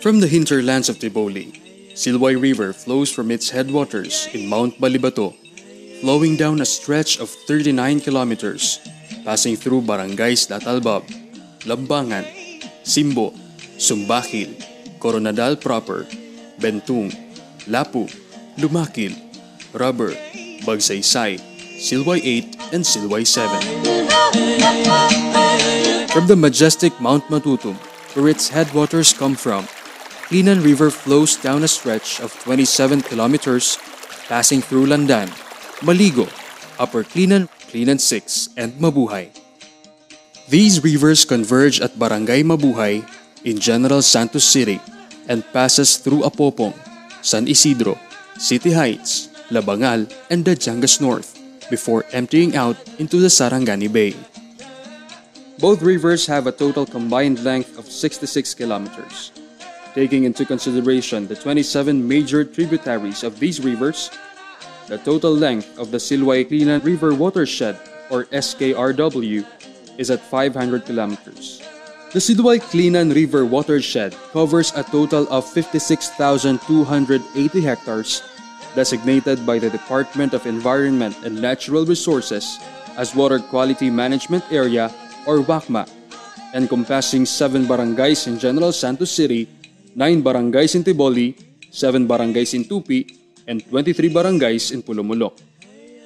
From the hinterlands of Tiboli, Silway River flows from its headwaters in Mount Balibato, flowing down a stretch of 39 kilometers, passing through barangays Datalbab, Lambangan, Simbo, Sumbakil, Coronadal Proper, Bentung, Lapu, Lumakil, Rubber, Bagsaysay, Silway 8, and Silway 7. From the majestic Mount Matutum, where its headwaters come from, Klinan River flows down a stretch of 27 kilometers, passing through Landan, Maligo, Upper Klinan, Klinan 6, and Mabuhay. These rivers converge at Barangay Mabuhay in General Santos City and passes through Apopong, San Isidro, City Heights, Labangal, and Dajangas North before emptying out into the Sarangani Bay. Both rivers have a total combined length of 66 kilometers. Taking into consideration the 27 major tributaries of these rivers, the total length of the Silway-Klinan River Watershed, or SKRW, is at 500 kilometers. The Silway-Klinan River Watershed covers a total of 56,280 hectares, designated by the Department of Environment and Natural Resources as Water Quality Management Area, or WACMA, encompassing 7 barangays in General Santos City, 9 barangays in Tiboli, 7 barangays in Tupi, and 23 barangays in Pulumulok.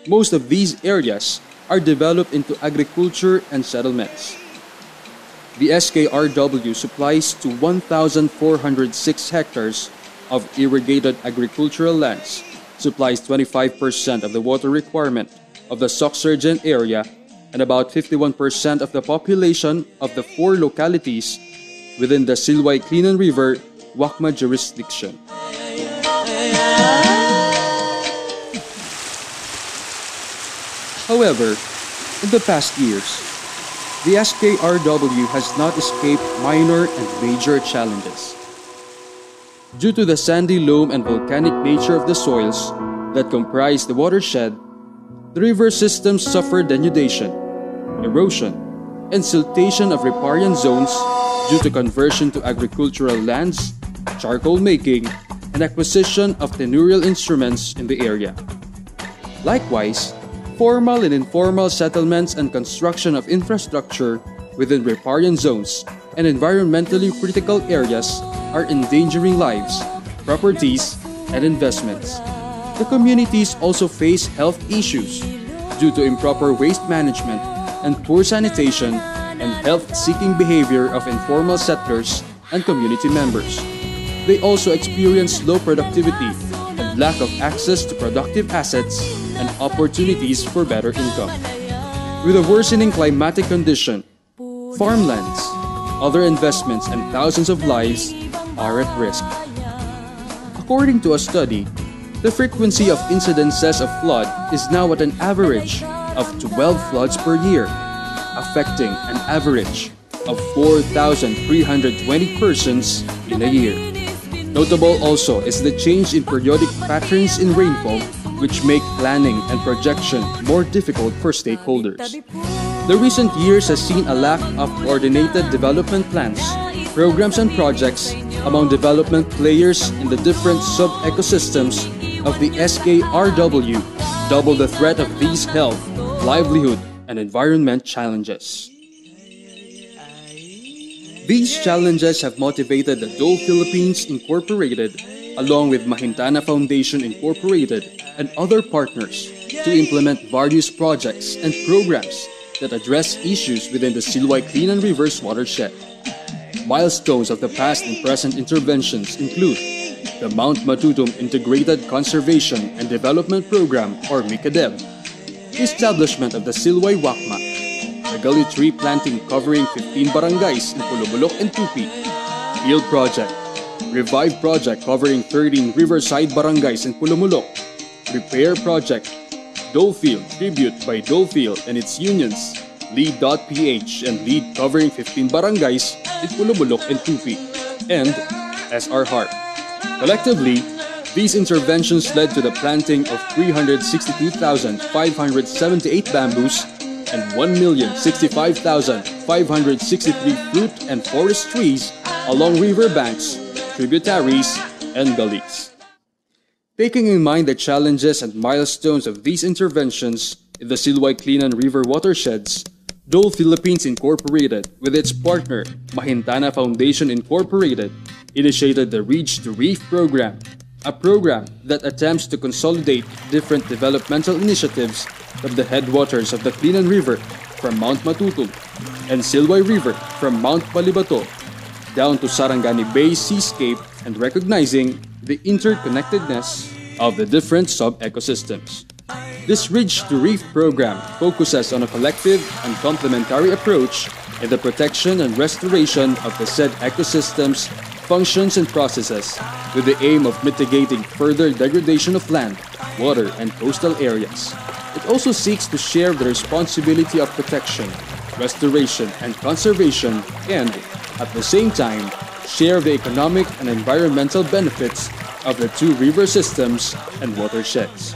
Most of these areas are developed into agriculture and settlements. The SKRW supplies to 1,406 hectares of irrigated agricultural lands, supplies 25% of the water requirement of the Soxurgen area, and about 51% of the population of the 4 localities within the Silway-Klinan River WACMA jurisdiction. However, in the past years, the SKRW has not escaped minor and major challenges. Due to the sandy loam and volcanic nature of the soils that comprise the watershed, the river system suffered denudation, erosion, and siltation of riparian zones due to conversion to agricultural lands, charcoal making, and acquisition of tenurial instruments in the area. Likewise, formal and informal settlements and construction of infrastructure within riparian zones and environmentally critical areas are endangering lives, properties, and investments. The communities also face health issues due to improper waste management and poor sanitation and health-seeking behavior of informal settlers and community members. They also experience low productivity and lack of access to productive assets and opportunities for better income. With a worsening climatic condition, farmlands, other investments, and thousands of lives are at risk. According to a study, the frequency of incidences of flood is now at an average of 12 floods per year, affecting an average of 4,320 persons in a year. Notable also is the change in periodic patterns in rainfall, which make planning and projection more difficult for stakeholders. The recent years has seen a lack of coordinated development plans, programs, and projects among development players in the different sub-ecosystems of the SKRW, double the threat of these health, livelihood, and environment challenges. These challenges have motivated the Dole Philippines Incorporated, along with Mahintana Foundation Incorporated and other partners, to implement various projects and programs that address issues within the Silway-Klinan River's watershed. Milestones of the past and present interventions include the Mount Matutum Integrated Conservation and Development Program, or MICADEV, the establishment of the Silway WACMA, the gully tree planting covering 15 barangays in Pulumulok and Tupi, Field Project, Revive Project covering 13 riverside barangays in Pulumulok, Repair Project, Dolefield Tribute by Dolefield and its unions, Lead.ph and Lead covering 15 barangays in Pulumulok and Tupi, and SR Heart. Collectively, These interventions led to the planting of 362,578 bamboos and 1,065,563 fruit and forest trees along river banks, tributaries, and gullies. Taking in mind the challenges and milestones of these interventions in the Silway-Klinan River watersheds, Dole Philippines Incorporated, with its partner Mahintana Foundation Incorporated, initiated the Ridge-to-Reef Program, a program that attempts to consolidate different developmental initiatives of the headwaters of the Klinan River from Mount Matutul and Silway River from Mount Balibato down to Sarangani Bay Seascape, and recognizing the interconnectedness of the different sub-ecosystems. This Ridge-to-Reef program focuses on a collective and complementary approach in the protection and restoration of the said ecosystems, functions, and processes with the aim of mitigating further degradation of land, water, and coastal areas. It also seeks to share the responsibility of protection, restoration, and conservation, and, at the same time, share the economic and environmental benefits of the two river systems and watersheds.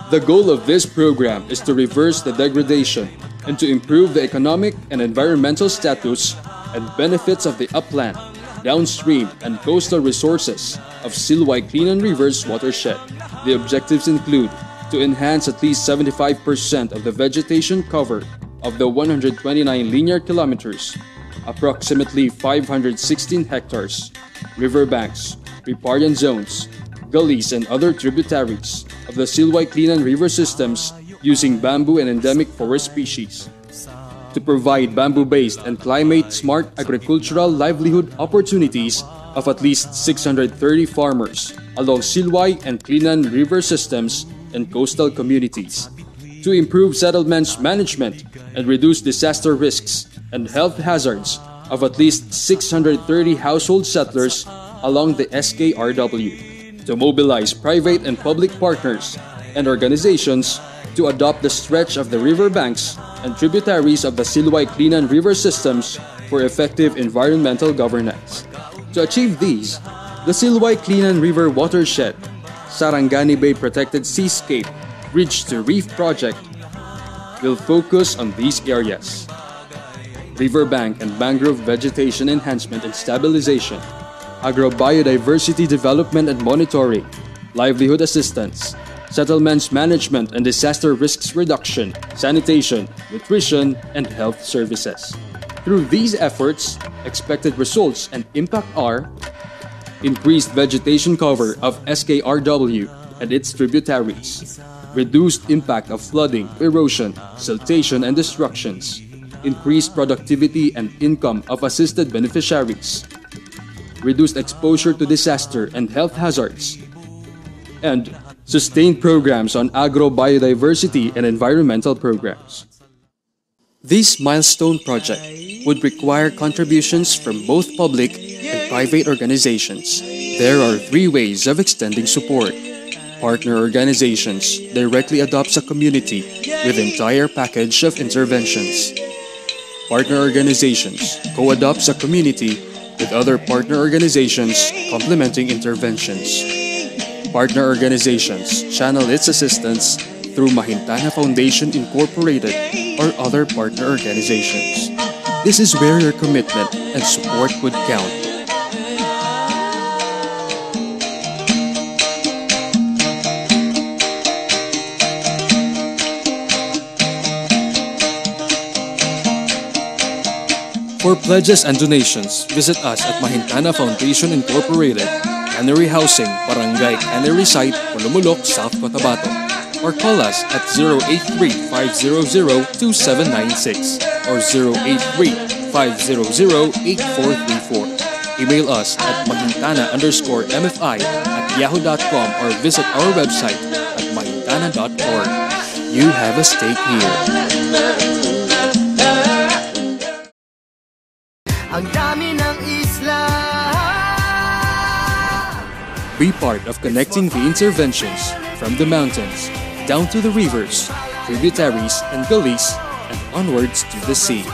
The goal of this program is to reverse the degradation and to improve the economic and environmental status and benefits of the upland, downstream, and coastal resources of Silway-Klinan River's watershed. The objectives include to enhance at least 75% of the vegetation cover of the 129 linear kilometers, approximately 516 hectares, riverbanks, riparian zones, gullies, and other tributaries of the Silway-Klinan River systems using bamboo and endemic forest species. To provide bamboo-based and climate-smart agricultural livelihood opportunities of at least 630 farmers along Silway and Klinan River systems and coastal communities. To improve settlements management and reduce disaster risks and health hazards of at least 630 household settlers along the SKRW. To mobilize private and public partners and organizations to adopt the stretch of the river banks and tributaries of the Silway-Klinan River systems for effective environmental governance. To achieve these, the Silway-Klinan River Watershed, Sarangani Bay Protected Seascape, Ridge-to-Reef Project will focus on these areas: riverbank and mangrove vegetation enhancement and stabilization, agrobiodiversity development and monitoring, livelihood assistance, settlements management and disaster risks reduction, sanitation, nutrition, and health services. Through these efforts, expected results and impact are increased vegetation cover of SKRW and its tributaries, reduced impact of flooding, erosion, siltation, and destructions, increased productivity and income of assisted beneficiaries, reduced exposure to disaster and health hazards, and sustained programs on agrobiodiversity and environmental programs. This milestone project would require contributions from both public and private organizations. There are three ways of extending support. Partner organizations directly adopts a community with entire package of interventions. Partner organizations co-adopts a community with other partner organizations complementing interventions. Partner organizations channel its assistance through Mahintana Foundation Incorporated or other partner organizations. This is where your commitment and support would count. For pledges and donations, visit us at Mahintana Foundation Incorporated, Cannery Housing, Barangay Cannery Site, Pulumulok, South Cotabato, or call us at 083-500-2796 or 083-500-8434. Email us at mahintana_mfi@yahoo.com or visit our website at mahintana.org. You have a stake here. Ang dami ng isla. Be part of connecting the interventions from the mountains down to the rivers, tributaries, and gullies, and onwards to the sea.